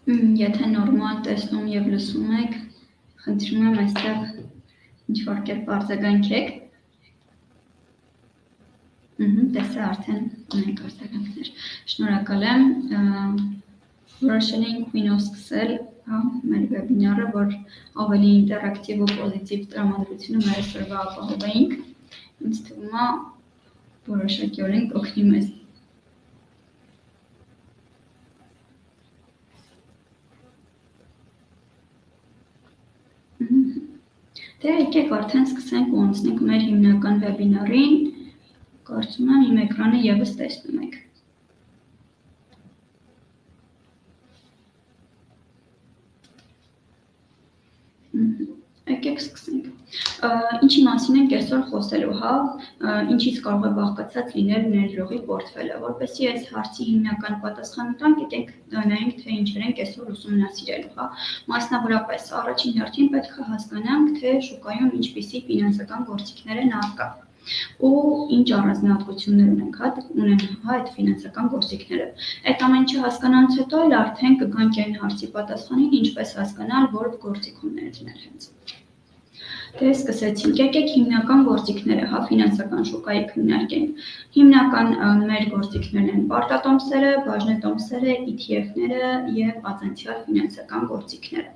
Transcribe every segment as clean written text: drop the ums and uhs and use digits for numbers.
Եթե նորմալ տեսնում եւ լսում եք, խնդրում եմ այստեղ ինչ-որ կերպ արձագանքեք։ Տեսա արդեն ունենք արձագանքներ։ Շնորհակալ եմ։ Որոշել էինք քույնով սկսել մեր վեբինարը, որ ավելի ինտերակտիվ ու պոզիտիվ տրամադրությունը մեր այսօրվա ապահովեինք։ Ինձ թվում է որոշակիորեն կօգնի մեզ։ Դե եկեք արդեն սկսենք ու անցնենք մեր հիմնական վեբինարին։ Կարծում եմ իմ էկրանը ևս տեսնում եք։ Եկեք սկսենք։ Ինչի մասին ենք այսօր խոսելու, ինչից կարող է բաղկացած լինել ներդրողի պորտֆելը, որպեսզի այս հարցի հիմնական պատասխանը տանք, եկենք նայենք, թե ինչեր ենք այսօր ուսումնասիրելու, Մասնավորապես, առաջին հերթին պետք է հասկանանք, թե շուկայում ինչպիսի ֆինանսական գործիքներ են առկա ու ինչ առանձնահատկություններ ունենք այդ ֆինանսական գործիքները։ Այդ ամեն ինչը հասկանալուց հետո էլ արդեն կգանք այն հարցի պատասխանին, ինչպես հասկանալ, որ գործիք ունենալ հենց։ Դե սկսեցինք, եկեք հիմնական գործիքները, ֆինանսական շուկայի քննարկենք։ Հիմնական մեր գործիքներն են պարտատոմսերը, բաժնետոմսերը, ETF-ները եւ ածենցիալ ֆինանսական գործիքները։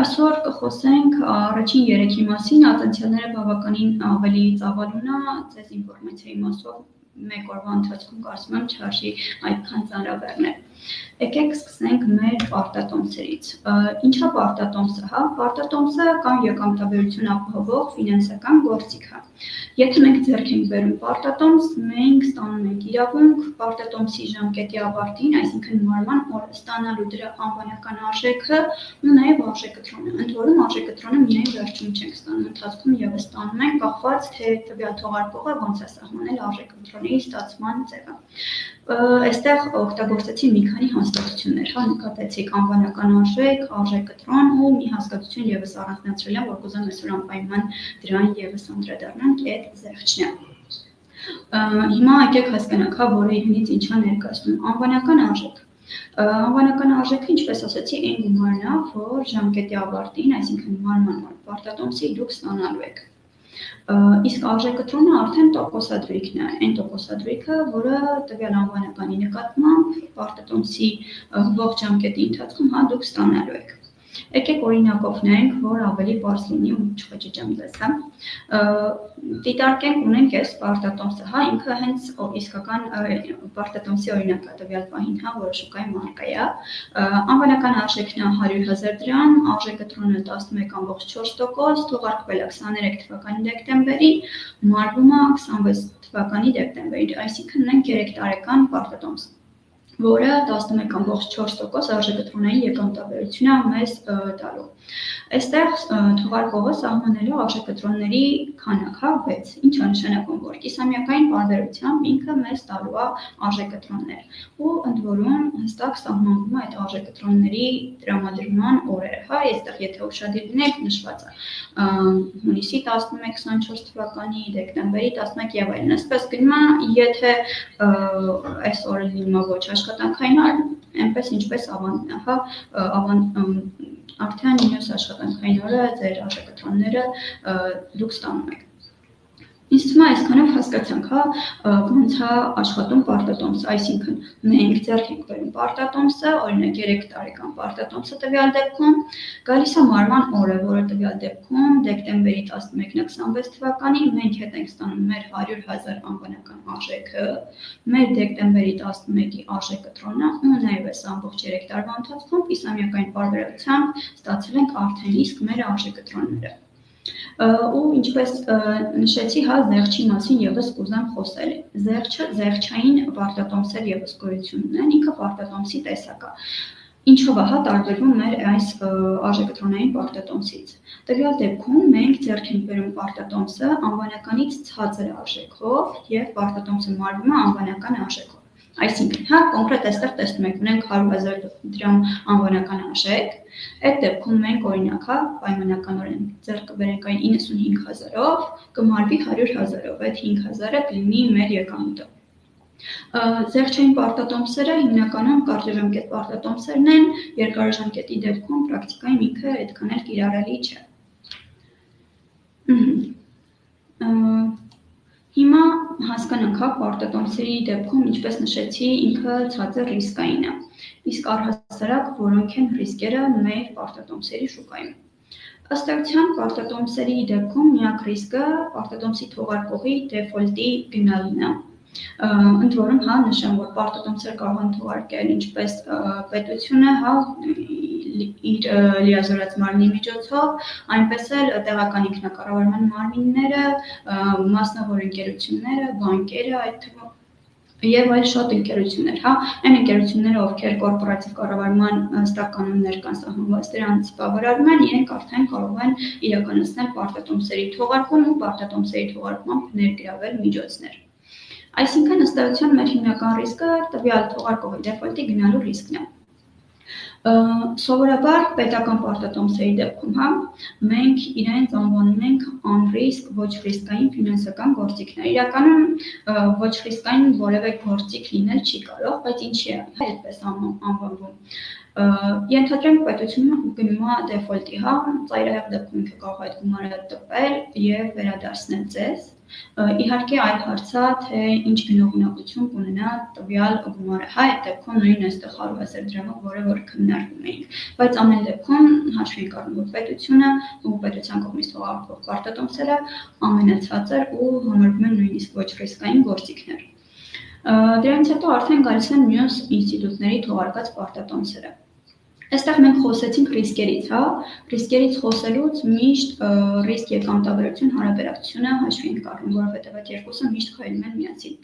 Այսօր կխոսենք առաջին երեքի մասին, ածենցիալները բավականին ավելի ծավալուն է, ձեզ ինֆորմացիայի մասով մեկ օրվա ընթացքում կարծում եմ չարժի այդքան ծանրաբեռնել։ Եկեք սկսենք մեր պարտատոմսերից։ Ինչա պարտատոմսը, Պարտատոմսը կամ եկամտաբերություն ապահովող ֆինանսական գործիք է։ Եթե մենք ձեռք ենք բերում պարտատոմս, մենք ստանում ենք իրավունք պարտատոմսի ժամկետի ավարտին, այսինքն մարման օրը ստանալու դրա անվանական արժեքը ու նաև արժեքտրոնը։ Ընդ որում արժեքտրոնը միայն վերջում չենք ստանում, ընթացքում ևս ստանում ենք, կախված թե տվյալ թողարկողը ոնց է սահմանել արժեքտրոնի ստացման ձևը։ Այստեղ օգտագործեցի մի քանի հաստատություններ, նկատեցիք անվանական արժեք, արժեքտրոն ու մի հաստատություն ևս առանձնացրել եմ, որ կուզեմ այսօր անպայման դրան ևս անդրադառնանք, այդ զեղչն է։ Հիմա եկեք հասկանանք, որը ինձ ինչա ներկայացնում անվանական արժեք։ Անվանական արժեքը, ինչպես ասացի, այն գումարն է, որ ժամկետի ավարտին, այսինքն մարման օր պարտատոմսի դուք ստանալու եք։ Իսկ արժեքտրոնը արդեն տոկոսադրույքն է, այն տոկոսադրույքը, որը տվյալ անվանականի նկատմամբ պարտատոմսի ողջ ժամկետի ընթացքում դուք ստանալու եք։ Եկեք օրինակով նայենք, որ ավելի բարձ լինի ու չխճճեմ ձեզ, Դիտարկենք ունենք այս պարտատոմսը, ինքը հենց իսկական պարտատոմսի օրինակ է տվյալ պահին, որը շուկայում առկա է։ Անվանական արժեքն է 100,000 դրամ, արժեքտրոնը 11,4%, թողարկվել է 23 թվականի դեկտեմբերի, մարվում է 26 թվականի դեկտեմբերի, այսինքն ունենք 3 տարեկան պարտատոմս, որը 11,4% արժեքտրոնային եկամտաբերություն է մեզ տալու։ Այստեղ թողարկողը սահմանելու արժեքտրոնների քանակ 6, ինչը նշանակում, որ կիսամյակային պարբերությամբ ինքը մեզ տալու է արժեքտրոններ ու ընդ որում հստակ սահմանվում է այդ արժեքտրոնների տրամադրման օրերը, այստեղ եթե ուշադիր լինեք նշված է հունիսի 11-24 թվականի, դեկտեմբերի 11 եւ այլն, այսպես գնում է, եթե այս օրը լինում է ոչ աշխատանքային օր, այնպես ինչպես արդեն մյուս աշխատանքային օրը ձեր արժեքտրոնները դուք ստանում եք։ Ինձ թվում է այսքանով հասկացանք, ոնց է աշխատում պարտատոմսը, այսինքն մենք ձեռք ենք բերում պարտատոմսը, օրինակ 3 տարեկան պարտատոմսը տվյալ դեպքում, գալիս է մարման օրը, որը տվյալ դեպքում դեկտեմբերի 11-26 թվականի մենք հետ ենք ստանում մեր 100,000 անվանական արժեքը, մեր դեկտեմբերի 11-ի արժեքտրոնը ու նաև այս ամբողջ 3 տարվա ընթացքում կիսամյակային պարբերությամբ ստացել ենք արդեն իսկ մեր արժեքտրոնները։ Ու ինչպես նշեցի, զեղչի մասին ևս կուզեմ խոսել։ Զեղչային պարտատոմսեր ևս գոյություն ունեն, ինքը պարտատոմսի տեսակ է։ Ինչով է տարբերվում մեր այս արժեքտրոնային պարտատոմսից։ Տվյալ դեպքում մենք ձեռք ենք բերում պարտատոմսը անվանականից ցածր արժեքով եւ պարտատոմսը մարվում է անվանական արժեքով։ Այսինքն, կոնկրետ այստեղ տեսնում եք, ունենք 100,000 դրամ անվանական արժեք, այդ դեպքում մենք օրինակ, պայմանականորեն ձեռք կբերենք այն 95,000-ով, կմարվի 100,000-ով, այդ 5,000-ը կլինի մեր եկամուտը։ Զեղչային պարտատոմսերը հիմնականում կարճաժամկետ պարտատոմսերն են, երկարաժամկետի դեպքում պրակտիկայում ինքը այդքան էլ կիրառելի չէ։ Հիմա հասկանանք, պարտատոմսերի դեպքում, ինչպես նշեցի, ինքը ցածր ռիսկային է, իսկ առհասարակ որոնք են ռիսկերը մեր պարտատոմսերի շուկայում։ Ըստ էության պարտատոմսերի դեպքում միակ ռիսկը պարտատոմսի թողարկողի դեֆոլտի գնալն է։ Ընդ որում, նշեմ, որ պարտատոմսեր կարող են թողարկել ինչպես պետությունը, իր լիազորած մարմնի միջոցով, այնպես էլ տեղական ինքնակառավարման մարմինները, մասնավոր ընկերությունները, բանկերը, այդ թվում եւ այլ շատ ընկերություններ, այն ընկերությունները, ովքեր կորպորատիվ կառավարման հստակ կանոններ կան սահմանված դրանց բավարարում, իրենք արդեն կարող են իրականացնել պարտատոմսերի թողարկում ու պարտատոմսերի թողարկմամբ ներգրավել միջոցներ։ Այսինքն, ըստ էության մեր հիմնական ռիսկը տվյալ թողարկողի դեֆոլտի գնալու ռիսկն է։ Սովորաբար պետական պարտատոմսերի դեպքում մենք իրենց անվանում ենք անռիսկ ոչ ռիսկային ֆինանսական գործիքներ։ Իրականում ոչ ռիսկային որևէ գործիք լինել չի կարող, բայց ինչի է այդպես անվանվում։ Ենթադրենք պետությունը գնում է դեֆոլտի, ծայրահեղ դեպքում ինքը կարող է այդ գումարը տպել եւ վերադարձնել ձեզ։ Իհարկե այլ հարց է, թե ինչ գնողունակություն կունենա տվյալ գումարը, այդ դեպքում նույն այստեղ 100,000 դրամը, որը որ քննարկում էինք, բայց ամեն դեպքում հաշվի ենք առնում, որ պետությունը ու պետության կողմից թողարկվող պարտատոմսերը ամենացածր ու համարվում են նույնիսկ ոչ ռիսկային գործիքներ։ Դրանից հետո արդեն գալիս են մյուս ինստիտուտների թողարկած պարտատոմսերը։ Այստեղ մենք խոսեցինք ռիսկերից, ռիսկերից խոսելուց միշտ ռիսկ եկամտաբերություն հարաբերակցությունը հաշվի ենք առնում, որովհետև այդ երկուսը միշտ քայլում են միասին։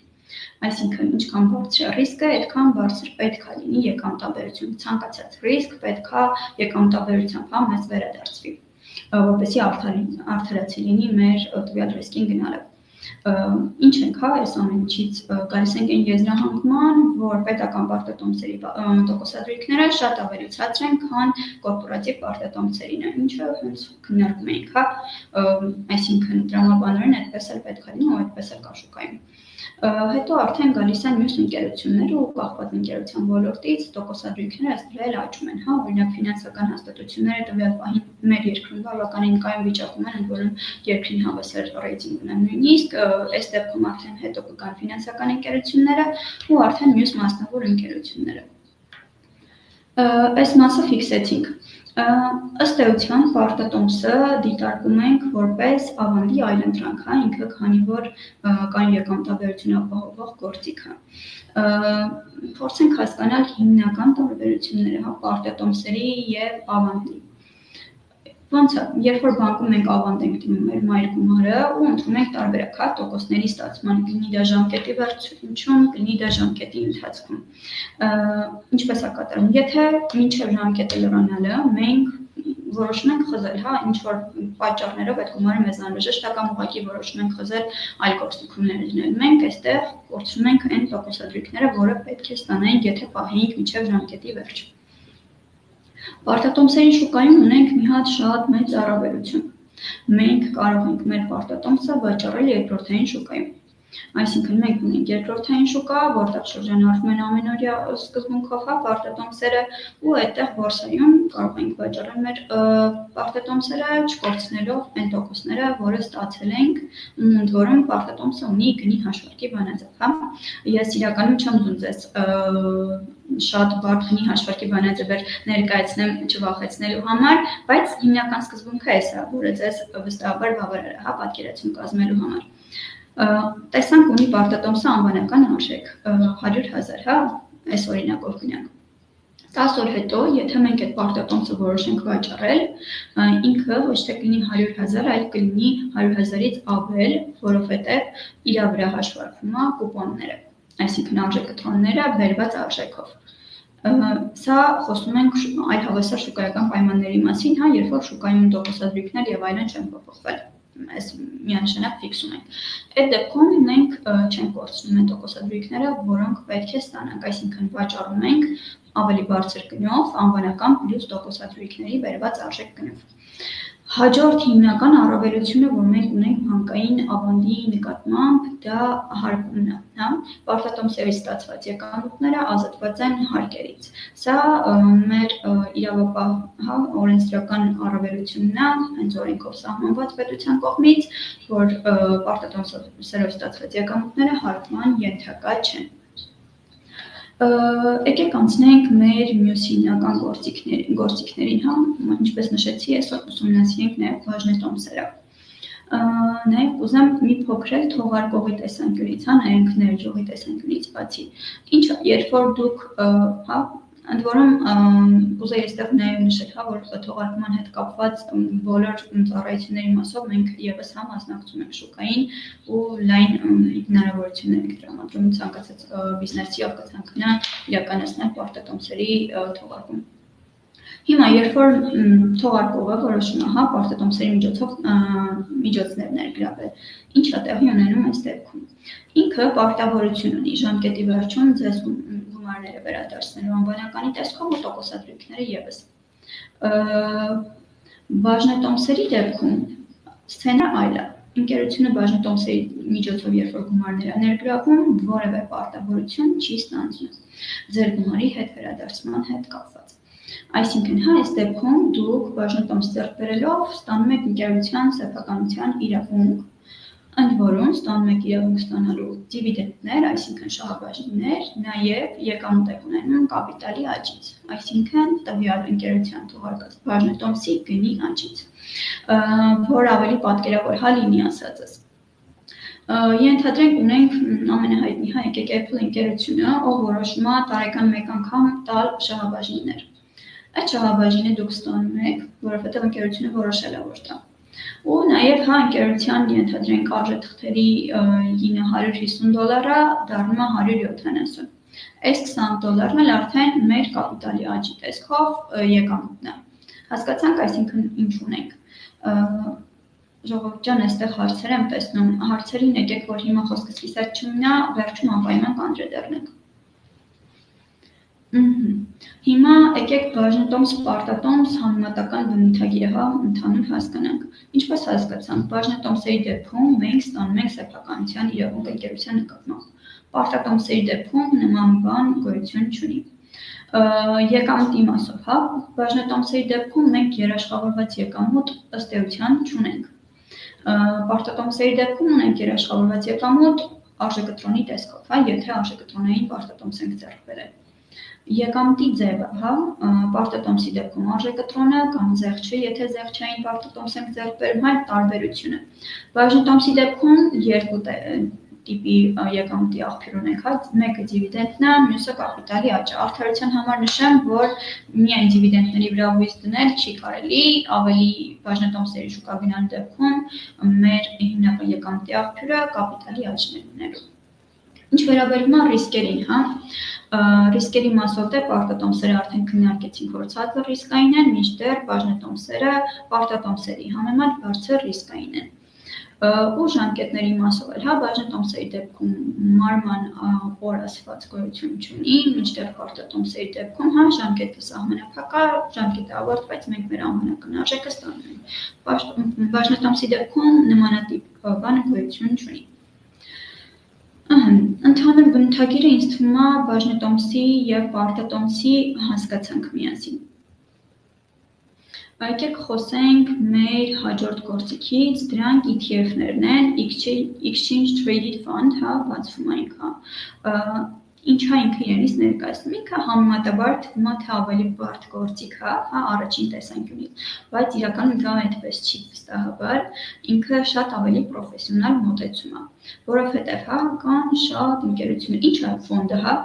Այսինքն, ինչքան բարձր է ռիսկը, այդքան բարձր պետք է լինի եկամտաբերություն։ Ցանկացած ռիսկ պետք է եկամտաբերությամբ մեզ վերադարձվի, որպեսզի արդարացի լինի մեր տվյալ ռիսկին գնալը։ Ինչ ենք այս ամեն ինչից գալիս ենք այն եզրահանգման, որ պետական պարտատոմսերի տոկոսադրույքները շատ ավելի ցածր են, քան կորպորատիվ պարտատոմսերինը, ինչը հենց քննարկում էինք, այսինքն տրամաբանորեն այդպես էլ պետք է լինի ու այդպես էլ կա շուկայում։ Հետո արդեն գալիս են մյուս ընկերությունները ու կախված ընկերության ոլորտից տոկոսադրույքները այստեղ աճում են, օրինակ ֆինանսական հաստատությունները տվյալ պահին մեր երկրում բավականին կայուն վիճակում են, ընդ որում երկրին հավասար ռեյտինգ ունեն նույնիսկ, այս դեպքում արդեն հետո կգան ֆինանսական ընկերությունները ու արդեն մյուս մասնավոր ընկերությունները։ Այս մասը ֆիքսեցինք։ Ըստ էության պարտատոմսը դիտարկում ենք որպես ավանդի այլընտրանք, ինքը քանի որ կայուն եկամտաբերություն ապահովող գործիք է։ Փորձենք հասկանալ հիմնական տարբերությունները պարտատոմսերի եւ ավանդի։ Ոնց է, երբ որ բանկում մենք ավանդ ենք դիմում մեր մայր գումարը ու ընտրում ենք տարբերակ, տոկոսների ստացման, կլինի դա ժամկետի վերջում, կլինի դա ժամկետի ընթացքում։ Ինչպես է կատարվում, եթե մինչև ժամկետը լրանալը մենք որոշում ենք խզել, ինչ որ պատճառներով այդ գումարը մեզ անհրաժեշտ է կամ ուղղակի որոշում ենք խզել այլ գործիքներ լինել։ Մենք այստեղ կորցնում ենք այն տոկոսադրույքները, որը պետք է ստանայինք, եթե պահեինք մինչև ժամկետի վերջ։ Պարտատոմսերի շուկայում ունենք մի հատ շատ մեծ առավելություն։ Մենք կարող ենք մեր պարտատոմսը վաճառել երկրորդային շուկայում։ Այսինքն մենք ունենք երկրորդային շուկա, որտեղ շրջանառվում են ամենօրյա սկզբունքով պարտատոմսերը ու այդտեղ բորսայում կարող ենք վաճառել մեր պարտատոմսերը, չկորցնելով այն տոկոսները, որը ստացել ենք, ընդ որում պարտատոմսը ունի գնի հաշվարկի բանաձև։ Ես իրականում չեմ ուզում ձեզ շատ բարդ գնի հաշվարկի բանաձևեր ներկայացնեմ չվախեցնելու համար, բայց հիմնական սկզբունքը էս է, որը ձեզ վստահաբար բավարար է, պատկերացում կազմելու համար։ Տեսանք ունի պարտատոմսը անվանական արժեք 100,000, այս օրինակով գնանք։ 10 օր հետո, եթե մենք այդ պարտատոմսը որոշենք վաճառել, ինքը ոչ թե կլինի 100,000, այլ կլինի 100,000-ից ավել, որովհետև իր վրա հաշվարկվում է կուպոնները, այսինքն արժեքտրոնները բերված արժեքով։ Սա խոսում ենք այլ հավասար շուկայական պայմանների մասին, երբ որ շուկայում տոկոսադրույքներ եւ այլն չեն փոփոխվել։ Այս միանշանակ ֆիքսում ենք։ Այդ դեպքում մենք չենք կորցնում այն տոկոսադրույքները, որոնք պետք է ստանանք, այսինքն վաճառում ենք ավելի բարձր գնով, անվանական պլյուս տոկոսադրույքների բերված արժեք գնով։ Հաջորդ հիմնական առավելությունը, որ մենք ունենք բանկային ավանդի նկատմամբ, դա հարկումն է, հա, պարտատոմսերից ստացված եկամուտները ազատված են հարկերից։ Սա մեր իրավապահ, հա, օրենսդրական առավելությունն է, հենց օրենքով սահմանված պետության կողմից, որ պարտատոմսերով ստացված եկամուտները հարկման ենթակա չեն։ Եկեք անցնենք մեր մյուս հիմնական գործիքներին, հա, ինչպես նշեցի, այսօր ուսումնասիրենք նաև բաժնետոմսերը։ Նաև կուզեմ մի փոքր թողարկողի տեսանկյունից, հա, նայենք ներժողի տեսանկյունից բացի։ Ինչը, երբ որ դուք, հա, ընդ որում կուզեի այստեղ նաև նշել, հա, որ թողարկման հետ կապված բոլոր ծառայությունների մասով մենք եւս հա մասնակցում ենք շուկային ու լայն հնարավորություններ ենք տրամադրում ցանկացած բիզնեսի կցանկանա իրականացնել պարտատոմսերի թողարկում։ Հիմա երբ որ թողարկողը որոշում է, հա, պարտատոմսերի միջոցներ ներգրավել, ինչ է տեղի ունենում այս դեպքում։ Ինքը պարտավորություն ունի ժամկետի վերջում ձեզ գումարները վերադարձնելու անվանականի տեսքով ու տոկոսադրույքները եւս։ Բաժնետոմսերի դեպքում սցենարը այլ է։ Ընկերությունը բաժնետոմսերի միջոցով երբ որ գումարներ է ներգրավում, որևէ պարտավորություն չի ստանձնում ձեր գումարի հետ վերադարձման հետ կապված։ Այսինքն, հա, այս դեպքում դուք բաժնետոմս ձեռք բերելով ստանում եք ընկերության սեփականության իրավունք, ընդ որում ստանում եք իրավունք ստանալու դիվիդենդներ, այսինքն շահաբաժիններ, նաև եկամուտ եք ունենում կապիտալի աճից, այսինքն տվյալ ընկերության թողարկած բաժնետոմսի գնի աճից, որ ավելի պատկերավոր հա լինի ասածս։ Ենթադրենք ունենք ամենահայտնի, հա, եկեք Apple ընկերությունը, ով որոշում է տարեկան մեկ անգամ տալ շահաբաժիններ։ Այդ շահաբաժինը դուք ստանում եք, որովհետև ընկերությունը որոշել է որ տա։ Ու նաև հա ընկերության ենթադրենք արժեթղթերի գինը $150 դառնում է 170։ Այս $20-ն էլ արդեն մեր կապիտալի աճի տեսքով եկամուտն է։ Հասկացանք, այսինքն ինչ ունենք։ Ժողովուրդ ջան, այստեղ հարցեր եմ տեսնում, հարցերին եկեք, որ հիմա խոսքս կիսատ չմնա, վերջում անպայման կանդրադառնանք։ Հիմա եկեք բաժնետոմս պարտատոմս համեմատական բնութագիրը, հա, ընդհանուր հասկանանք։ Ինչպես հասկացանք, բաժնետոմսերի դեպքում մենք ստանում ենք սեփականության իրավունք ընկերության նկատմամբ։ Պարտատոմսերի դեպքում նման բան գոյություն չունի։ Եկամուտի մասով, հա, բաժնետոմսերի դեպքում մենք երաշխավորված եկամուտ ըստ էության չունենք։ Պարտատոմսերի դեպքում ունենք երաշխավորված եկամուտ արժեքտրոնի տեսքով, հա, եթե արժեքտրոնային պարտատոմս ենք ձեռք բերել։ Եկամտի ձևը, հա, պարտատոմսի դեպքում արժեքտրոնը կամ զեղչը, եթե զեղչային պարտատոմս ենք ձեռք բերում, այդ տարբերությունը։ Բաժնետոմսի դեպքում երկու տիպի եկամտի աղբյուր ունենք, հա, մեկը դիվիդենդն է, մյուսը կապիտալի աճը։ Արդարության համար նշեմ, որ միայն դիվիդենդների վրա հույս դնել չի կարելի, ավելի բաժնետոմսերի շուկա գնալու դեպքում մեր հիմնական եկամտի աղբյուրը կապիտալի աճն է լինելու։ Ինչ վերաբերում է ռիսկերին, հա, ռիսկերի մասով դե պարտատոմսերը արդեն քննարկեցինք, որ ցածր ռիսկային են, մինչդեռ բաժնետոմսերը պարտատոմսերի համեմատ բարձր ռիսկային են։ Ու ժամկետների մասով էլ, հա, բաժնետոմսերի դեպքում մարման օր ասված գոյություն չունի, մինչդեռ պարտատոմսերի դեպքում, հա, ժամկետը սահմանափակ է, ժամկետը ավարտվեց, մենք մեր անվանական արժեքը ստանում ենք։ Բաժնետոմսի դեպքում նմանատիպ բանը գոյություն չունի։ Ընդհանուր բնութագիրը ինձ թվում է բաժնետոմսի եւ պարտատոմսի հասկացանք միասին։ Եկեք խոսենք մեր հաջորդ գործիքից, դրանք ETF-ներն են, Exchange Traded Fund, հա, բացվում է ինքը։ Ինչա ինքը իրենից ներկայացնում, ինքը համեմատաբար թվում է թե ավելի բարդ գործիք է, հա, առաջին տեսանկյունից, բայց իրականում դա այդպես չի վստահաբար, ինքը շատ ավելի պրոֆեսիոնալ մոտեցում է, որովհետև հա կան շատ ընկերություններ, ինչ է ֆոնդը, հա,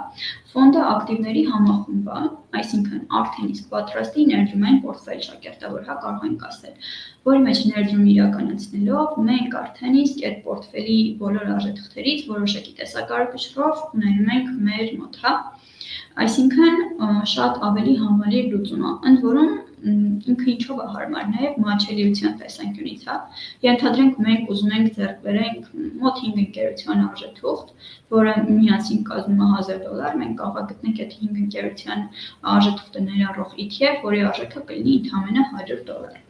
ֆոնդը ակտիվների համախումբ է, այսինքն արդեն իսկ պատրաստի ներդրումային պորտֆել շակերտավոր, հա, կարող ենք ասել, որի մեջ ներդրում իրականացնելով մենք արդեն իսկ այդ պորտֆելի բոլոր արժեթղթերից որոշակի տեսակարգիչով ունենում ենք մեր մոտ, հա, այսինքն շատ ավելի համալիր լուծում է, ընդ որում ինքը ինչով է հարմար, նաև մատչելիության տեսանկյունից, հա, ենթադրենք մենք ուզում ենք ձեռք բերենք մոտ 5 ընկերության արժեթուղթ, որը միասին կազմում է $1000, մենք կարող ենք գտնենք այդ 5 ընկերության արժեթուղթը ներառող ETF, որի արժեքը կլինի ընդամենը $100։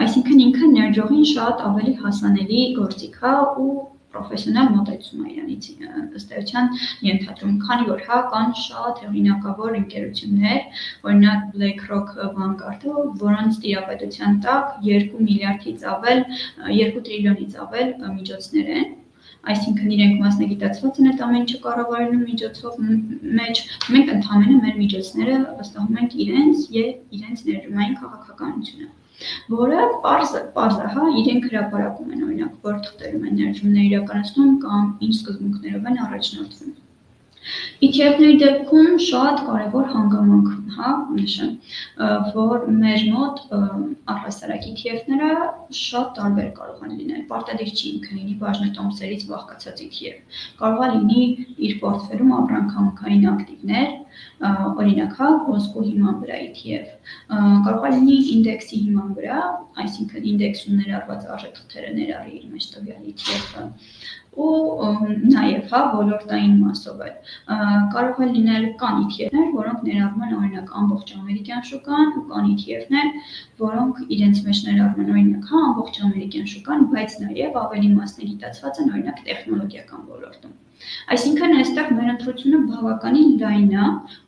Այսինքն ինքը ներդրողին շատ ավելի հասանելի գործիք է ու պրոֆեսիոնալ մոտեցում է իրանից ըստ էության ենթադրում, քանի որ կան շատ հեղինակավոր ընկերություններ, օրինակ BlackRock Vanguard-ը, որոնց տիրապետության տակ 2 միլիարդից ավել, 2 տրիլիոնից ավել միջոցներ են, այսինքն իրենք մասնագիտացված են այդ ամեն ինչը կառավարելու միջոցով մեջ, մենք ընդհանրապես մեր միջոցները վստահում ենք իրենց եւ իրենց ներդրումային քաղաքականությունը, որը պարզ է, իրենք հրապարակում են օրինակ, որ թղթերում են ներդրումներ իրականացնում կամ ինչ սկզբունքներով են առաջնորդվում։ ETF-ների դեպքում շատ կարևոր հանգամանք նշեմ, որ մեր մոտ առհասարակ ETF-ները շատ տարբեր կարող են լինել, պարտադիր չի ինքը լինի բաժնետոմսերից բաղկացած ETF, կարող է լինի իր պորտֆելում ապրանքանքային ակտիվներ, օրինակ ոսկու հիման վրա ETF, կարող է լինի ինդեքսի հիման վրա, այսինքն ինդեքսում ներառված արժեթղթերը ներառի իր մեջ տվյալ ETF-ը, ու նաև ոլորտային մասով էլ կարող է լինել կան ETF-ներ, որոնք ներառում են օրինակ ամբողջ ամերիկյան շուկան ու կան ETF-ներ, որոնք իրենց մեջ ներառում են օրինակ ամբողջ ամերիկյան շուկան, բայց նաև ավելի մասնագիտացված են օրինակ տեխնոլոգիական ոլորտում։ Այսինքն այստեղ մեր ընտրությունը բավականին լայն է,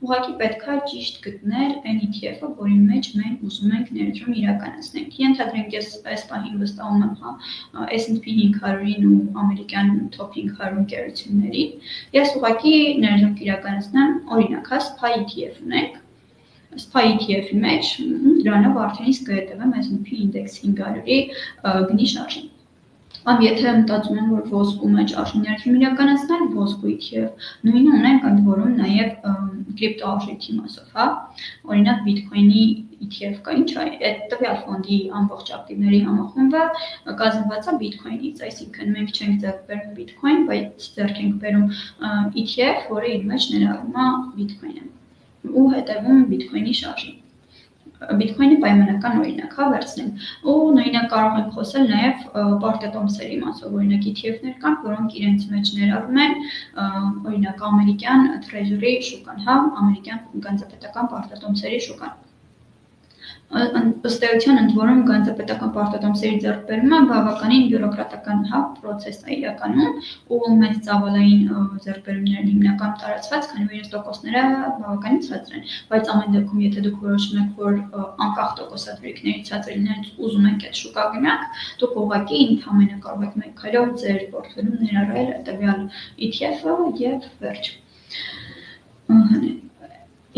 ուղղակի պետք է ճիշտ գտնել այն ETF-ը, որի մեջ մենք ուզում ենք ներդրում իրականացնենք։ Ենթադրենք ես այս պահին վստահում եմ S&P 500-ին ու ամերիկյան top 500 ընկերություններին, ես ուղղակի ներդրում կիրականացնեմ, օրինակ SPY ETF ունենք, SPY ETF-ի մեջ դրանով արդեն իսկ կհետևեմ S&P Index 500-ի գնի շարժին։ Կամ եթե մտածում եմ, որ ոսկու մեջ արժանարդյուն իրականացնել, ոսկու ETF, նույնը ունենք ընդ որում նաև կրիպտոարժույթի մասով, օրինակ Bitcoin-ի ETF կա, ինչ է, այդ տվյալ ֆոնդի ամբողջ ակտիվների համախումբը կազմված է Bitcoin-ից, այսինքն մենք չենք ձեռք բերում Bitcoin, բայց ձեռք ենք բերում ETF, որը իր մեջ ներառում է Bitcoin-ը ու հետևում Bitcoin-ի շարժին։ Bitcoin-ի պայմանական օրինակ վերցնենք, ու նույնակ կարող ենք խոսել նաև պարտատոմսերի մասով, օրինակ ETF-ներ կան, որոնք իրենց մեջ ներառում են օրինակ ամերիկյան Treasury շուկան, ամերիկյան գանձապետական պարտատոմսերի շուկան։ Ըստ էության ընդ որում գանձապետական պարտատոմսերի ձեռքբերումը բավականին բյուրոկրատական պրոցես է իրականում ու մեծ ծավալային ձեռքբերումներն հիմնական տարածված, քանի որ իրենց տոկոսները բավականին ցածր են, բայց ամեն դեպքում եթե դուք որոշում եք, որ անկախ տոկոսադրույքների ցածր լինելուց ուզում եք այդ շուկա գնաք, դուք ուղղակի ընդհանրապես կարող եք մեկ քայլով ձեր պորտֆելում ներառել տվյալ ETF-ը եւ վերջ։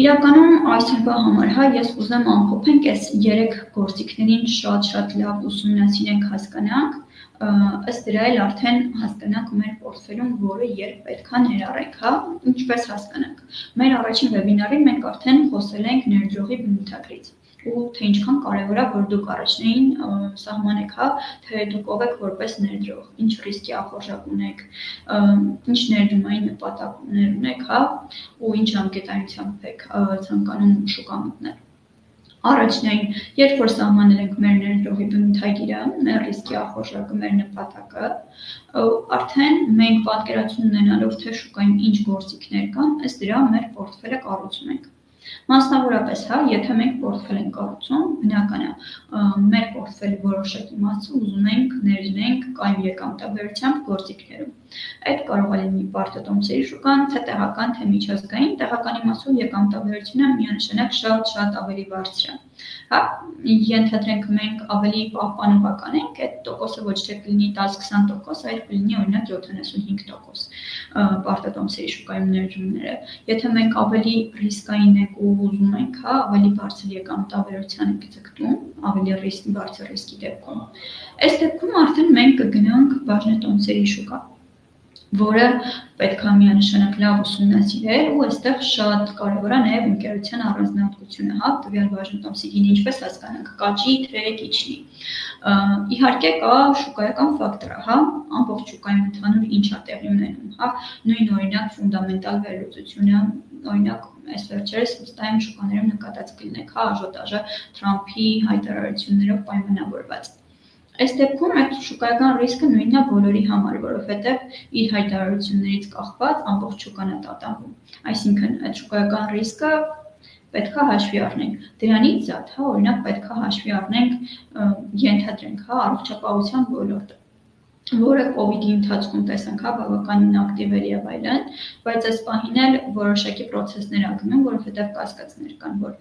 Իրականում այսօրվա համար ես ուզեմ ամփոփենք այս 3 գործիքներին շատ լավ ուսումնասիրենք, հասկանանք, ըստ դրա էլ արդեն հասկանանք մեր պորտֆելում որը երբ պետք է ներառենք, ինչպես հասկանանք։ Մեր առաջին վեբինարին մենք արդեն խոսել ենք ներդրողի բնութագրից ու թե ինչքան կարևոր է, որ դուք առաջնային սահմանեք, թե դուք ով եք որպես ներդրող, ինչ ռիսկի ախորժակ ունեք, ինչ ներդրումային նպատակներ ունեք, ու ինչ անկետայնությամբ եք ցանկանում շուկա մտնել։ Առաջնային, երբ որ սահմանել ենք մեր ներդրողի բնութագիրը, մեր ռիսկի ախորժակը, մեր նպատակը, արդեն մենք պատկերացում ունենալով թե շուկային ինչ գործիքներ կան, ըստ դրա մեր պորտֆելը կառուցում ենք։ Մասնավորապես, եթե մենք պորտֆել ենք կառուցում, բնական է, մեր պորտֆելի որոշակի մասը ուզում ենք ներդնենք կայուն եկամտաբերությամբ գործիքներում։ Այդ կարող է լինի պարտատոմսերի շուկան, թե տեղական, թե միջազգային, տեղականի մասով եկամտաբերությունը միանշանակ շատ ավելի բարձր է։ Ենթադրենք մենք ավելի պահպանողական ենք, այդ տոկոսը ոչ թե կլինի 10-20%, այլ կլինի օրինակ 75% պարտատոմսերի շուկայում ներդրումները։ Եթե մենք ավելի ռիսկային ենք ու ուզում ենք, ավելի բարձր եկամտաբերության ենք ձգտում, ավելի բարձր ռիսկի դեպքում, այս դեպքում արդեն մենք կգնանք բաժնետոմսերի շուկա, որը պետք է միանշանակ լավ ուսումնասիրել ու այստեղ շատ կարևոր է նաև ընկերության առանձնահատկությունը, տվյալ բաժնետոմսի գինը ինչպես հասկանանք, կաճի, թե քիչնի։ Իհարկե կա շուկայական ֆակտորը, ամբողջ շուկայում ընդհանուր ինչ է տեղի ունենում, նույն օրինակ ֆունդամենտալ վերլուծությունը, օրինակ այս վերջերս վստահ եմ շուկաներում նկատած կլինեք, աժոտաժը Թրամփի հայտարարություններով պայմանավորված։ Այս դեպքում այդ շուկայական ռիսկը նույնն է բոլորի համար, որովհետև իր հայտարարություններից կախված ամբողջ շուկան է տատանվում։ Այսինքն այդ շուկայական ռիսկը պետք է հաշվի առնենք։ Դրանից զատ, հա, օրինակ պետք է հաշվի առնենք, ենթադրենք, հա, առողջապահության ոլորտը, որը COVID-ի ընթացքում տեսանք, հա, բավականին ակտիվ էր եւ այլն, բայց այս պահին էլ որոշակի process-ներ ա գնում, որովհետեւ կասկածներ կան, որ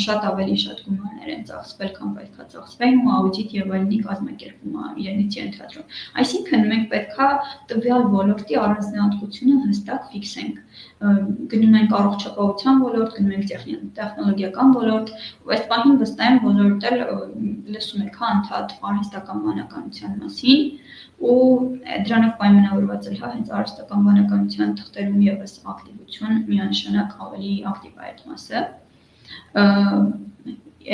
շատ ավելի շատ գումարներ են ծախսվել, քան պետք է ծախսվեն ու աուդիտ եւ այլնի կազմակերպումը իրենից ենթադրում։ Այսինքն մենք պետք է տվյալ ոլորտի առանձնահատկությունը հստակ ֆիքսենք։ Գնում ենք առողջապահության ոլորտ, գնում ենք տեխնոլոգիական ոլորտ, ու այս պահին վստահ եմ բոլորդ էլ լսում եք, հա, անդադ արհեստական բանականության մասին, ու դրանով պայմանավորված էլ, հա, հենց արհեստական բանականության թղթերում եւս ակտիվություն միանշանակ ավելի ակտիվ է այդ մասը։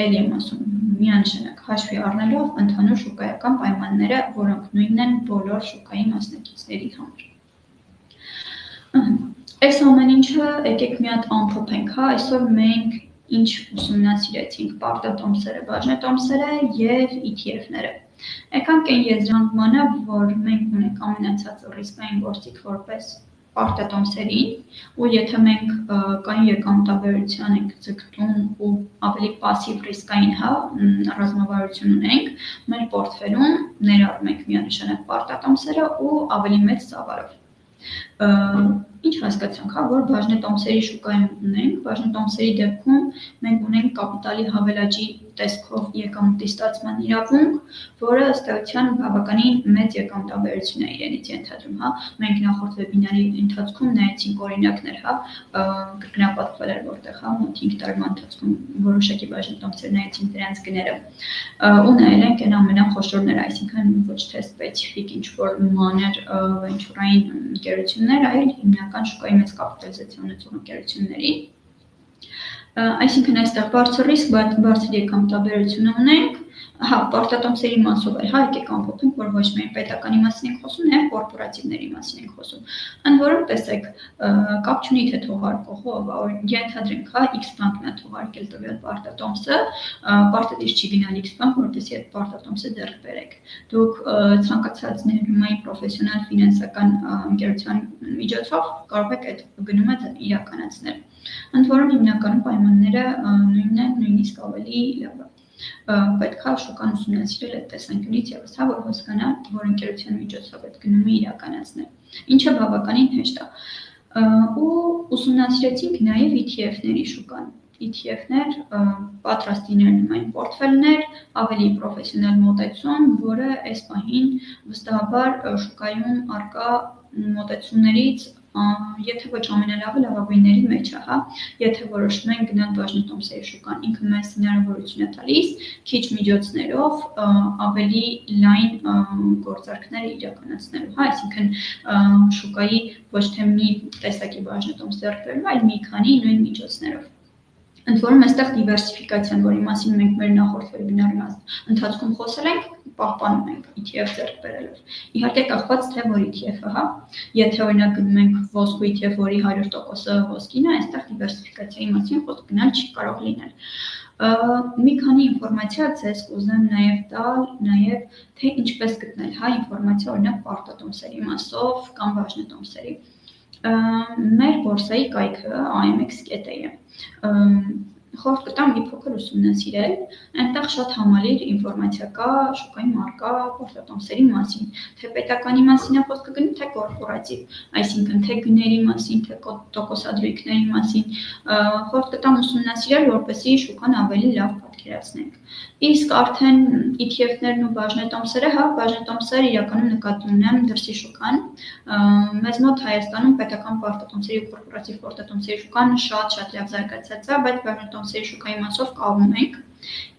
Էլի եմ ասում, միանշանակ հաշվի առնելով ընդհանուր շուկայական պայմանները, որոնք նույնն են բոլոր շուկայի մասնակիցների համար։ Այս ամեն ինչը եկեք մի հատ ամփոփենք, հա, այսօր մենք ինչ ուսումնասիրեցինք՝ պարտատոմսերը, բաժնետոմսերը եւ ETF-ները։ Եկանք այն եզրանկմանը, որ մենք ունենք ամենացածը ռիսկային գործիք որպես պարտատոմսերին, ու եթե մենք կային եկամտաբերության ենք ձգտում ու ավելի պասիվ ռիսկային, հա, ռազմավարություն ունենք, մեր պորտֆելում ներառում ենք միանշանակ պարտատոմսերը ու ավելի մեծ ծավալով։ Ինչ հասկացանք, հա, որ բաժնետոմսերի շուկայում ունենք, բաժնետոմսերի դեպքում մենք ունենք կապիտալի հավելաճի տեսքով եկամուտի ստացման իրավունք, որը ըստ էության բավականին մեծ եկամտաբերություն է իրենից ենթադրում, հա։ Մենք նախորդ վեբինարի ընթացքում նայեցինք օրինակներ, հա, կրկնապատկվել էր որտեղ, հա, մոտ 5 տարվա ընթացքում որոշակի բաժնետոմսեր նայեցինք դրանց գները, ու նայել ենք այն ամենախոշորները, այսինքն ոչ թե սպეციფიկ ինչ-որ մանր վենչուրային ընկերություններ, այլ հիմնական շուկայի մեծ կապիտալիզացիա ունեցող ընկերությունների։ Այսինքն այստեղ բարձր ռիսկ, բարձր եկամտաբերություն ունենք, հա, պարտատոմսերի մասով էլ, հա, եկեք ամփոփենք, որ ոչ միայն պետականի մասին ենք խոսում, նաև կորպորատիվների մասին ենք խոսում։ Ընդ որում, տեսեք, կապ չունի թե թողարկողը ով է, ենթադրենք, հա, X բանկն է թողարկել տվյալ պարտատոմսը, պարտադիր չի գնալ X բանկ, որպեսզի այդ պարտատոմսը ձեռք բերեք։ Դուք ցանկացած ներդրումային պրոֆեսիոնալ ֆինանսական ընկերության միջոցով կարող եք այդ գնումը իրականացնել։ Ընդ որում հիմնականում պայմանները նույնն են, նույնիսկ ավելի լավ է։ Պետք է շուկան ուսումնասիրել այդ տեսանկյունից եւս, հա, որ հասկանա, որ ընկերության միջոցով այդ գնումը իրականացնել, ինչը բավականին հեշտ է։ Ու ուսումնասիրեցինք նաեւ ETF-ների շուկան։ ETF-ներ պատրաստ լինեն այն պորտֆելներ, ավելի պրոֆեսիոնալ մոտեցում, որը այս պահին վստահաբար շուկայում առկա մոտեցումներից եթե ոչ ամենալավը լավագույնների մեջ է, հա, եթե որոշում ենք գնալ բաժնետոմսերի շուկան, ինքը մեզ հնարավորություն է տալիս քիչ միջոցներով ավելի լայն գործարքներ իրականացնելու, հա, այսինքն շուկայի ոչ թե մի տեսակի բաժնետոմս ձեռք բերելու, այլ մի քանի նույն միջոցներով։ Ընդ որում այստեղ դիվերսիֆիկացիան, որի մասին մենք մեր նախորդ վեբինարի ընթացքում խոսել ենք, պահպանում ենք ETF ձեռք բերելով։ Իհարկե կախված թե որ ETF-ը, հա, եթե օրինակ գնում ենք ոսկու ETF, որի 100%-ը ոսկին է, այստեղ դիվերսիֆիկացիայի մասին խոսք գնալ չի կարող լինել։ Մի քանի ինֆորմացիա ձեզ կուզեմ նաև տալ, նաև թե ինչպես գտնել, հա, ինֆորմացիա օրինակ պարտատոմսերի մասով կամ բաժնետոմսերի։ Մեր բորսայի կայքը AMX.am է։ Խորհուրդ կտամ մի փոքր ուսումնասիրել, այնտեղ շատ համալիր ինֆորմացիա կա շուկայի մարկա պարտատոմսերի մասին, թե պետականի մասին է խոսքը գնում, թե կորպորատիվ, այսինքն թե գների մասին, թե տոկոսադրույքների մասին, խորհուրդ կտամ ուսումնասիրել, որպեսզի շուկան ավելի լավ պատկերացնենք։ Իսկ արդեն ETF-ներն ու բաժնետոմսերը, հա, բաժնետոմսերը իրականում նկատի ունեմ դրսի շուկան, մեզ մոտ Հայաստանում պետական պարտատոմսերի ու կորպորատիվ պարտատոմսերի շուկան շատ լավ զարգացած է, բայց բաժնետոմսերի շուկայի մասով կապվում ենք։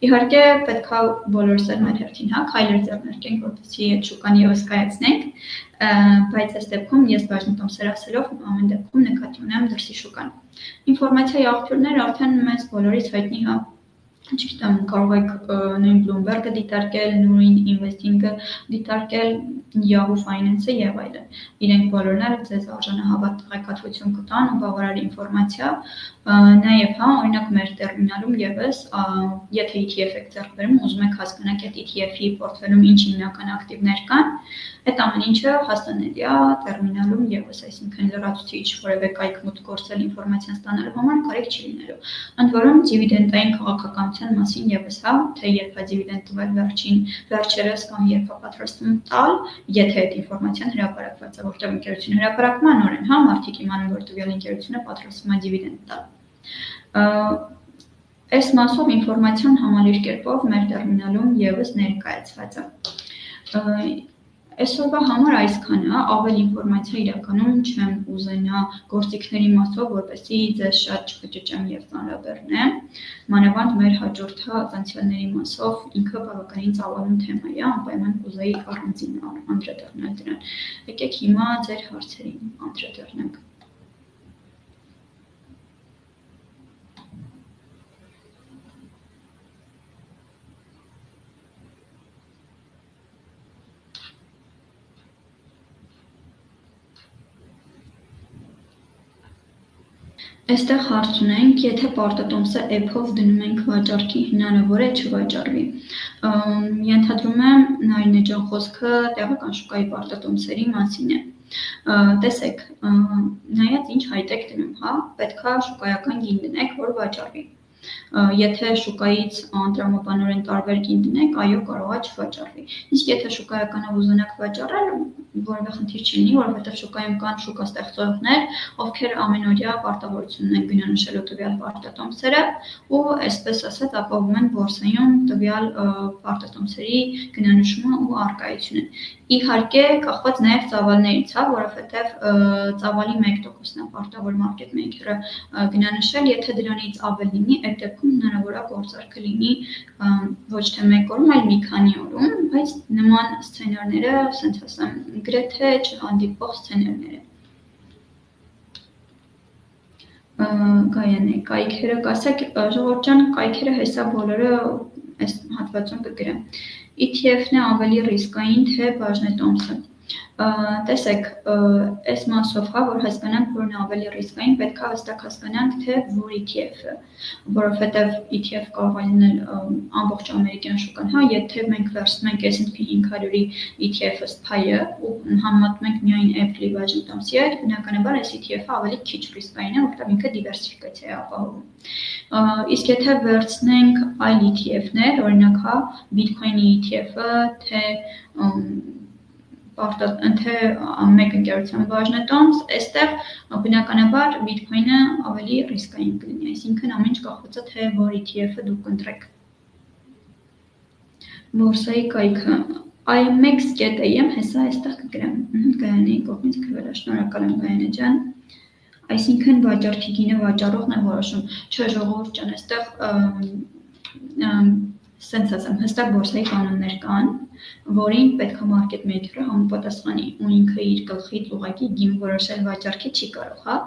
Իհարկե պետք է բոլորս էլ մեր հերթին, հա, քայլեր ձեռնարկենք, որպեսզի այդ շուկան եւս կայացնենք, բայց այս դեպքում ես բաժնետոմսեր ասելով ամեն դեպքում նկատի ունեմ դրսի շուկան։ Ինֆորմացիայի աղբյուրները արդեն մեզ բոլորից հայտնի, հա, չգիտեմ, կարող եք նույն Bloomberg-ը դիտարկել, նույն Investing-ը դիտարկել, Yahoo Finance-ը եւ այլն։ Իրենք բոլորն էլ ձեզ արժանահավատ տեղեկատվություն կտան ու բավարար ինֆորմացիա, նաեւ հա, օրինակ մեր տերմինալում եւս, եթե ETF եք ձեռք բերում, ուզում եք հասկանալ այդ ETF-ի պորտֆելում ինչ հիմնական ակտիվներ կան, այդ ամեն ինչը հասանելի է տերմինալում եւս, այսինքն լրացուցիչ որևէ կայք մուտք գործել ինֆորմացիան ստանալու համար կարիք չի լինելու։ Ընդ որում դիվիդենդային քաղաքականության մասին եւս հա, թե երբ է դիվիդենդ տվել վերջերս կամ երբ է պատրաստվում տալ, եթե այդ ինֆորմացիան հրապարակված է, որտեղ ընկերությունը հրապարակում է նորեն, հա, մարդիկ իմանում որ տվյալ ընկերությունը պատրաստվում է դիվիդենդ տալ։ Այս մասով ինֆորմացիան համալիր կերպով մեր տերմինալում եւս ներկայացված է։ Այսօրվա համար այսքանը, ավելի ինֆորմացիա իրականում չեմ ուզենա գործիքների մասով, որպեսզի ձեզ շատ չկճճեմ եւ ծանրաբեռնեմ, մանավանդ մեր հաջորդ տանցիալների մասով ինքը բավականին ծավալուն թեմա է, անպայման կուզեի առանձին անդրադառնալ դրան։ Եկեք հիմա ձեր հարցերին անդրադառնանք։ Այստեղ հարց ունենք, եթե պարտատոմսը app-ով դնում ենք վաճառքի, հնարավոր է չվաճառվի։ Ենթադրում եմ Նարինե ջան խոսքը տեղական շուկայի պարտատոմսերի մասին է։ Տեսեք, նայած ինչ հայտ եք դնում, հա, պետք է շուկայական գին դնեք, որ վաճառվի։ Եթե շուկայից անդրամաբանորեն տարբեր գին դնեք, այո, կարող է չվաճառվի։ Իսկ եթե շուկայականով ուզենաք վաճառել, որևէ խնդիր չի լինի, որովհետև շուկայում կան շուկաստեղծողներ, ովքեր ամենօրյա պարտավորություն ունեն գնանշելու տվյալ պարտատոմսերը ու այսպես ասած ապահովում են բորսայում տվյալ պարտատոմսերի գնանշումը ու առկայությունը։ Իհարկե, կախված նաև ծավալներից, հա, որովհետև ծավալի 1%-ն է պարտավոր market maker-ը գնանշել, եթե դրանից ավել լինի, այդ դեպքում հնարավոր է գործարքը լինի ոչ թե մեկ օրում, այլ մի քանի օրում, բայց նման սցենարները, ասենց ասեմ, գրեթե չհանդիպող սցենարներ են։ Գայանե, կայքերը, կասեք, ժողովուրդ ջան, կայքերը հեսա բոլորը այս հատվածում կգրեմ։ ETF-ն է ավելի ռիսկային, թե բաժնետոմսը։ Տեսեք, այս մասով, հա, որ հասկանանք, որն է ավելի ռիսկային, պետք է հստակ հասկանանք, թե որ ETF-ը, որովհետև ETF կարող է լինել ամբողջ ամերիկյան շուկան, հա, եթե մենք վերցնում ենք S&P 500-ի ETF-ը SPY-ը ու համեմատում ենք միայն Apple-ի բաժնետոմսի հետ, բնականաբար այս ETF-ը ավելի քիչ ռիսկային է, որտեղ ինքը դիվերսիֆիկացիա է ապահովում։ Իսկ եթե վերցնենք այլ ETF-ներ, օրինակ, հա, Bitcoin-ի ETF-ը, թե մեկ ընկերության բաժնետոմս, այստեղ բնականաբար Bitcoin-ը ավելի ռիսկային կլինի, այսինքն ամեն ինչ կախված է թե որ ETF-ը դուք ընտրեք։ Բորսայի կայքը IMX.am հեսա այստեղ կգրեմ, Գայանեի կողմից գրվել է, շնորհակալ եմ Գայանե ջան։ Այսինքն վաճառքի գինը վաճառողն է որոշում, չէ ժողովուրդ ջան, այստեղ սենց ասեմ, հստակ բորսայի կանոններ կան, որին պետք է market maker-ը համապատասխանի ու ինքը իր գլխից ուղղակի գին որոշել վաճառքի չի կարող, հա։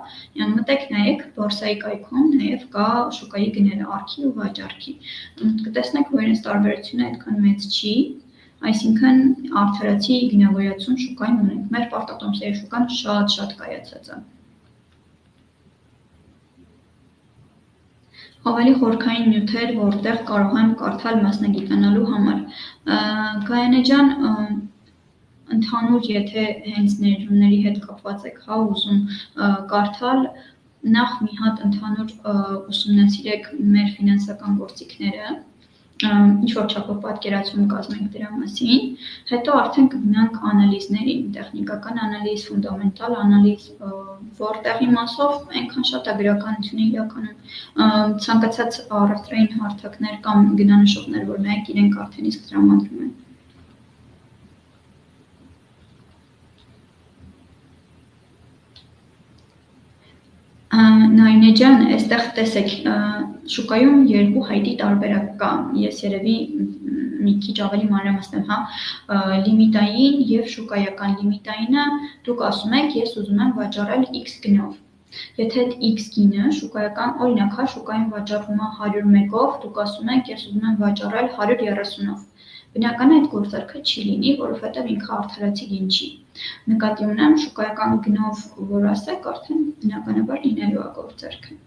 Մտեք նայեք բորսայի կայքում նաև կա շուկայի գները առքի ու վաճառքի։ Կտեսնեք, որ իրենց տարբերությունը այդքան մեծ չի, այսինքն արդարացի գնավորացում շուկայում ունենք։ Մեր պարտատոմսերի շուկան շատ կայացած է։ Ավելի խորքային նյութեր, որտեղ կարող եմ կարդալ մասնագիտանալու համար։ Գայանե ջան, ընդհանուր, եթե հենց ներդրումների հետ կապված եք, հա, ուզում կարդալ, նախ մի հատ ընդհանուր ուսումնասիրեք մեր ֆինանսական գործիքները, ինչ որ չափով պատկերացում կազմենք դրա մասին, հետո արդեն կգնանք անալիզներին, տեխնիկական անալիզ, ֆունդամենտալ անալիզ, որտեղի մասով այնքան շատ է գրականությունը իրականում ցանկացած առևտրային հարթակներ կամ գնանշողներ, որ նայեք, իրենք արդեն իսկ տրամադրում են։ Նարինե ջան, այստեղ տեսեք, շուկայում երկու հայտի տարբերակ կա, ես երևի մի քիչ ավելի մանրամասնեմ, հա, լիմիտային եւ շուկայական լիմիտայինը դուք ասում եք, ես ուզում եմ վաճառել X գնով, Եթե այդ X գինը շուկայական օրինակ հա շուկայում վաճառվում է 101-ով, դուք ասում եք ես ուզում եմ վաճառել 130-ով։ Բնական է այդ գործարքը չի լինի, որովհետև ինքը արդարացի գին չի։ Նկատի ունեմ շուկայական գնով, որ ասեք, արդեն բնականաբար լինելու է գործարքը։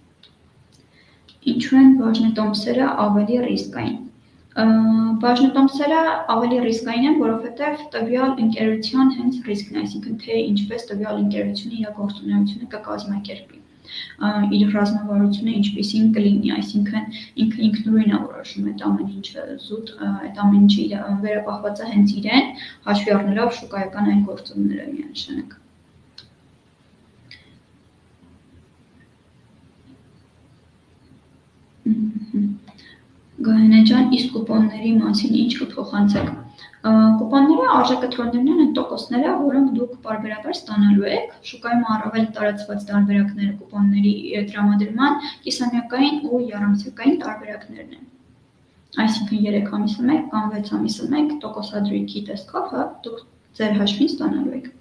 Ինչու են բաժնետոմսերը ավելի ռիսկային։ Բաժնետոմսերը ավելի ռիսկային են, որովհետև տվյալ ընկերության հենց ռիսկն է, այսինքն թե ինչպես տվյալ ընկերությունը իր գործունեությունը կկազմակերպի, իր ռազմավարությունը ինչպիսին կլինի, այսինքն ինքը ինքնուրույն է որոշում այդ ամեն ինչը, զուտ այդ ամեն ինչը վերապահված է հենց իրեն, հաշվի առնելով շուկայական այլ գործոնները միանշանակ։ Գահենե ջան, իսկ կուպոնների մասին ինչ կփոխանցեք։ Կուպոնները արժեքաթրոններն են տոկոսները, որոնք դուք պարբերաբար ստանալու եք։ Շուկայում առավել տարածված տարբերակները կուպոնների տրամադրման կիսամյակային ու եռամսյակային տարբերակներն են։ Այսինքն 3 ամիսը 1 կամ 6 ամիսը 1 տոկոսադրույքի տեսքով, հա, դուք ձեր հաշվին ստանալու եք։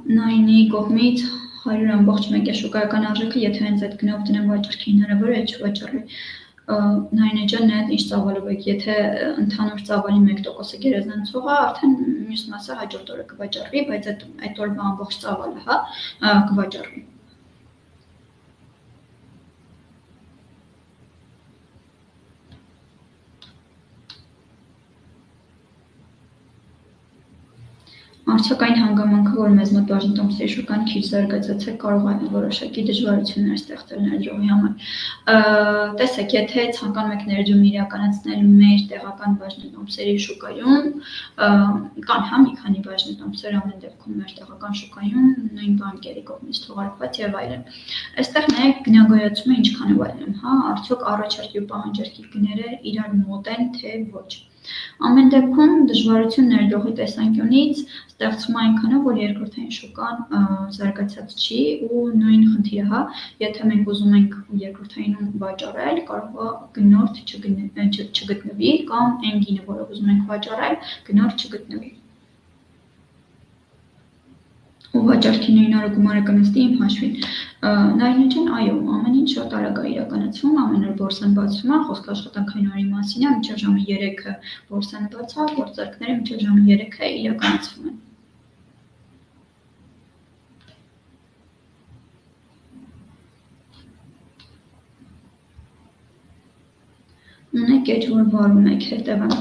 Նայնի կողմից 100.1 է շուկայական արժեքը, եթե հենց այդ գնով դնեմ վաճառքի հնարավոր է չվաճառի։ Նայնե ջան, նա ինչ ծավալով եք, եթե ընդհանուր ծավալի 1%-ը գերազանցող է, արդեն մյուս մասը հաջորդ օրը կվաճառվի, բայց այդ օրվա ամբողջ ծավալը, հա, կվաճառվի։ Արդյոք այն հանգամանքը, որ մեզ մոտ բաժնետոմսերի շուկան քիչ զարգացած է, կարող է որոշակի դժվարություններ ստեղծել ներդրողի համար։ Տեսեք, եթե ցանկանում եք ներդրում իրականացնել մեր տեղական բաժնետոմսերի շուկայում, կան հա մի քանի բաժնետոմսեր ամեն դեպքում մեր տեղական շուկայում, նույն բանկերի կողմից թողարկված եւ այլն։ Այստեղ նայեք գնագոյացումը ինչքան է վայելում, հա, արդյոք առաջարկի ու պահանջարկի գները իրար մոտ են, թե ոչ։ Ամեն դեպքում դժվարություն ներդրողի տեսանկյունից ստեղծվում այնքանով, որ երկրորդային շուկան զարգացած չի ու նույն խնդիրը, հա, եթե մենք ուզում ենք երկրորդայինում վաճառել, կարող է գնորդ չգտնվի կամ այն գինը, որը ուզում ենք վաճառել, գնորդ չգտնվի։ Ու վաճառքի նույն օրը գումարը կնստի իմ հաշվին։ Նայնի ջան, այո, ամեն ինչ շատ արագ է իրականացվում, ամեն օր բորսան բացվում է, խոսքը աշխատանքային օրի մասին է, մինչև ժամը 3-ը բորսան բաց է, գործարքները մինչև ժամը 3-ը իրականացվում են։ Ունեք էջ, որ վարում եք, հետևեմ։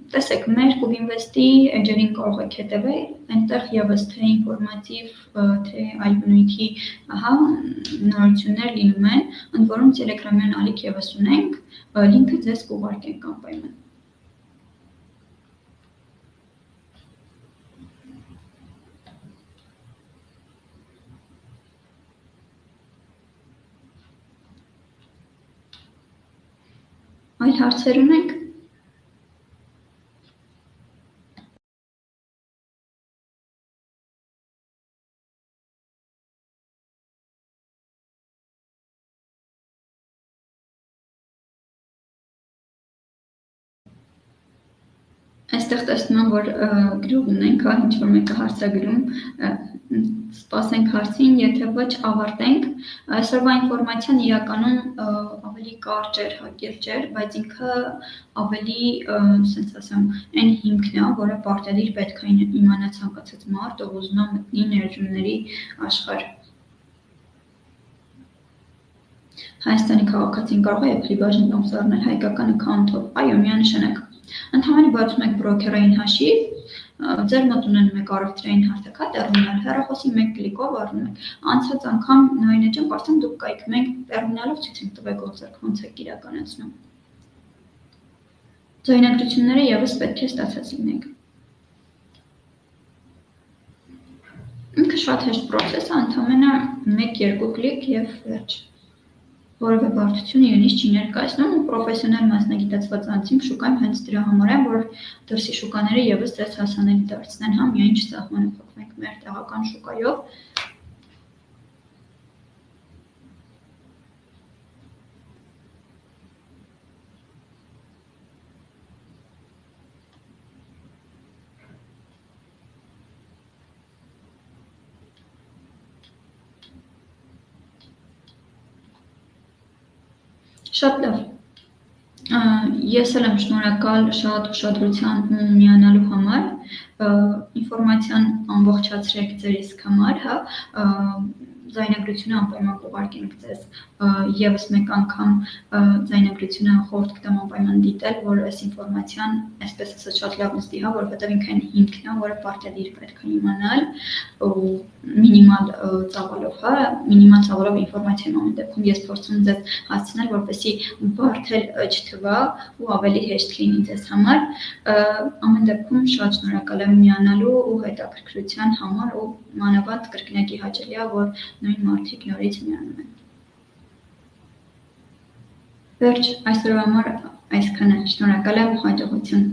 Տեսեք, մեր Կուբինվեստի էջերին կարող եք հետևել, այնտեղ ևս թե ինֆորմատիվ, թե այլ բնույթի նորություններ լինում են, ընդ որում տելեգրամյան ալիք ևս ունենք, լինքը ձեզ կուղարկենք անպայման։ Այլ հարցեր ունենք։ Այստեղ տեսնում եմ, որ գրող ունենք, ինչ-որ մեկը հարցագրում, սպասենք հարցին, եթե ոչ ավարտենք, այսօրվա ինվորմացիան իրականում ավելի կարճ էր, հակիրճ էր, բայց ինքը ավելի, սենց ասեմ, այն հիմքն է, որը պարտադիր պետք է իմանա ցանկացած մարդ, ով ուզում է մտնի ներդրումների աշխարհ։ Հայաստանի քաղաքացին կարող է Apple-ի բաժնետոմս առնել հայկական account-ով, այո, միանշանակ։ Ընդհանրապես բացում եք բրոքերային հաշիվ, ձեր մոտ ունենում եք առևտրային հարթակ, տերմինալ, հեռախոսի 1 կլիկով առնում եք։ Անցած անգամ Նայինե ջան, կարծեմ դուք կայք, մենք տերմինալով ցույց ենք տվել գործարք, ոնց եք իրականացնում։ Ձայնագրությունները ևս պետք է ստացած լինենք։ Ինքը շատ հեշտ պրոցես է, ընդամենը 1-2 կլիկ եւ վերջ։ որևէ բարդություն իրենից չի ներկայացնում ու պրոֆեսիոնալ մասնագիտացված անձինք շուկայում հենց դրա համար են, որ դրսի շուկաները ևս ձեզ հասանելի դարձնեն, հա, միայն չսահմանափակվենք մեր տեղական շուկայով։ Շատ լավ։ Ես էլ եմ շնորհակալ շատ ուշադրության ու միանալու համար, ինֆորմացիան ամբողջացրեք ձեր իսկ համար, հա, ձայնագրությունը անպայման կուղարկենք ձեզ ևս մեկ անգամ ձայնագրությունը խորհուրդ կտամ անպայման դիտել, որ այս ինֆորմացիան, այսպես ասած, շատ լավ նստի, հա, որովհետև ինքը հիմքն է, որը պարտադիր պետք է իմանալ ու մինիմալ ծավալով, հա, մինիմալ ծավալով ինֆորմացիան ամեն դեպքում ես փորձում եմ ձեզ հասցնել, որպեսզի բարդ չթվա ու ավելի հեշտ լինի ձեզ համար, ամեն դեպքում շատ շնորհակալ եմ միանալու ու հետաքրքրության համար ու մանավանդ կրկնակի հաճելի է, որ նույն մարդիկ նորից միանում են։ Վերջ, այսօրվա համար այսքանը, շնորհակալ եմ, հաջողություն։